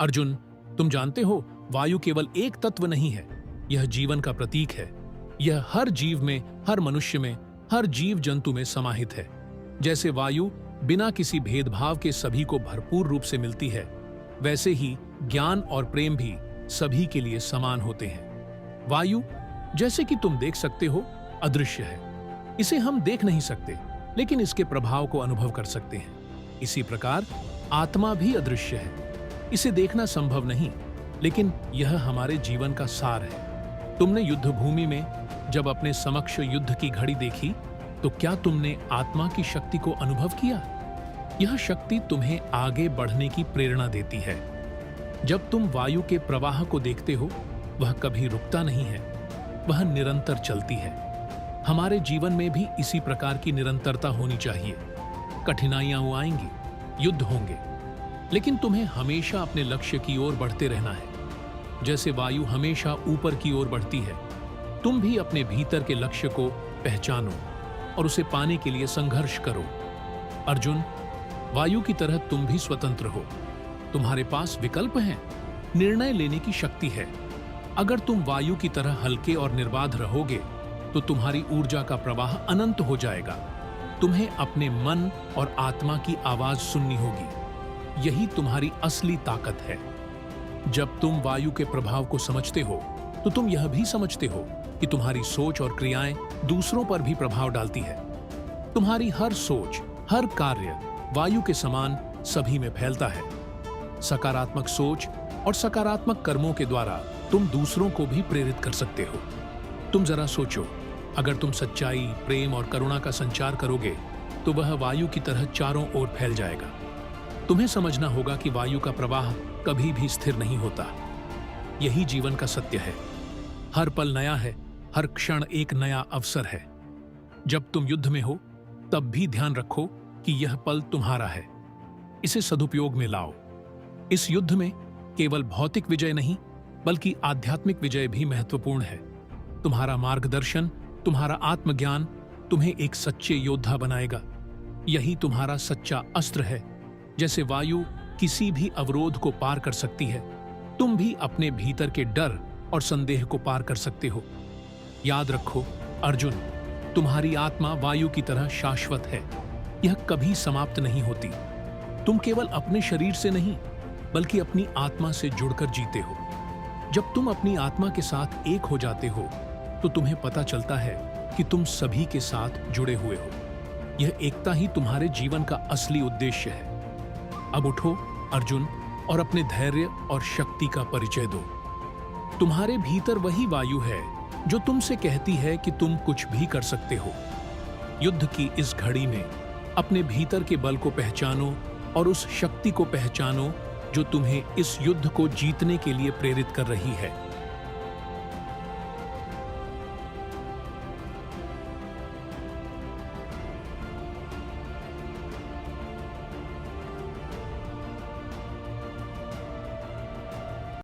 अर्जुन, तुम जानते हो, वायु केवल एक तत्व नहीं है, यह जीवन का प्रतीक है। यह हर जीव में, हर मनुष्य में, हर जीव जंतु में समाहित है। जैसे वायु बिना किसी भेदभाव के सभी को भरपूर रूप से मिलती है, वैसे ही ज्ञान और प्रेम भी सभी के लिए समान होते हैं। वायु, जैसे कि तुम देख सकते हो, अदृश्य है। इसे हम देख नहीं सकते, लेकिन इसके प्रभाव को अनुभव कर सकते हैं। इसी प्रकार आत्मा भी अदृश्य है। इसे देखना संभव नहीं, लेकिन यह हमारे जीवन का सार है। तुमने युद्ध भूमि में जब अपने समक्ष युद्ध की घड़ी देखी, तो क्या तुमने आत्मा की शक्ति को अनुभव किया? यह शक्ति तुम्हें आगे बढ़ने की प्रेरणा देती है। जब तुम वायु के प्रवाह को देखते हो, वह कभी रुकता नहीं है, वह निरंतर चलती है। हमारे जीवन में भी इसी प्रकार की निरंतरता होनी चाहिए। कठिनाइयां आएंगी, युद्ध होंगे, लेकिन तुम्हें हमेशा अपने लक्ष्य की ओर बढ़ते रहना है। जैसे वायु हमेशा ऊपर की ओर बढ़ती है, तुम भी अपने भीतर के लक्ष्य को पहचानो और उसे पाने के लिए संघर्ष करो। अर्जुन, वायु की तरह तुम भी स्वतंत्र हो। तुम्हारे पास विकल्प हैं, निर्णय लेने की शक्ति है। अगर तुम वायु की तरह हल्के और निर्बाध रहोगे, तो तुम्हारी ऊर्जा का प्रवाह अनंत हो जाएगा। तुम्हें अपने मन और आत्मा की आवाज सुननी होगी। यही तुम्हारी असली ताकत है। जब तुम वायु के प्रभाव को समझते हो, तो तुम यह भी समझते हो कि तुम्हारी सोच और क्रियाएं दूसरों पर भी प्रभाव डालती है। तुम्हारी हर सोच, हर कार्य वायु के समान सभी में फैलता है। सकारात्मक सोच और सकारात्मक कर्मों के द्वारा तुम दूसरों को भी प्रेरित कर सकते हो। तुम जरा सोचो, अगर तुम सच्चाई, प्रेम और करुणा का संचार करोगे, तो वह वायु की तरह चारों ओर फैल जाएगा। तुम्हें समझना होगा कि वायु का प्रवाह कभी भी स्थिर नहीं होता। यही जीवन का सत्य है। हर पल नया है, हर क्षण एक नया अवसर है। जब तुम युद्ध में हो, तब भी ध्यान रखो कि यह पल तुम्हारा है। इसे सदुपयोग में लाओ। इस युद्ध में केवल भौतिक विजय नहीं, बल्कि आध्यात्मिक विजय भी महत्वपूर्ण है। तुम्हारा मार्गदर्शन, तुम्हारा आत्मज्ञान तुम्हें एक सच्चे योद्धा बनाएगा। यही तुम्हारा सच्चा अस्त्र है। जैसे वायु किसी भी अवरोध को पार कर सकती है, तुम भी अपने भीतर के डर और संदेह को पार कर सकते हो। याद रखो अर्जुन, तुम्हारी आत्मा वायु की तरह शाश्वत है। यह कभी समाप्त नहीं होती। तुम केवल अपने शरीर से नहीं, बल्कि अपनी आत्मा से जुड़कर जीते हो। जब तुम अपनी आत्मा के साथ एक हो जाते हो, तो तुम्हें पता चलता है कि तुम सभी के साथ जुड़े हुए हो। यह एकता ही तुम्हारे जीवन का असली उद्देश्य है। अब उठो अर्जुन, और अपने धैर्य और शक्ति का परिचय दो। तुम्हारे भीतर वही वायु है जो तुमसे कहती है कि तुम कुछ भी कर सकते हो। युद्ध की इस घड़ी में अपने भीतर के बल को पहचानो और उस शक्ति को पहचानो जो तुम्हें इस युद्ध को जीतने के लिए प्रेरित कर रही है।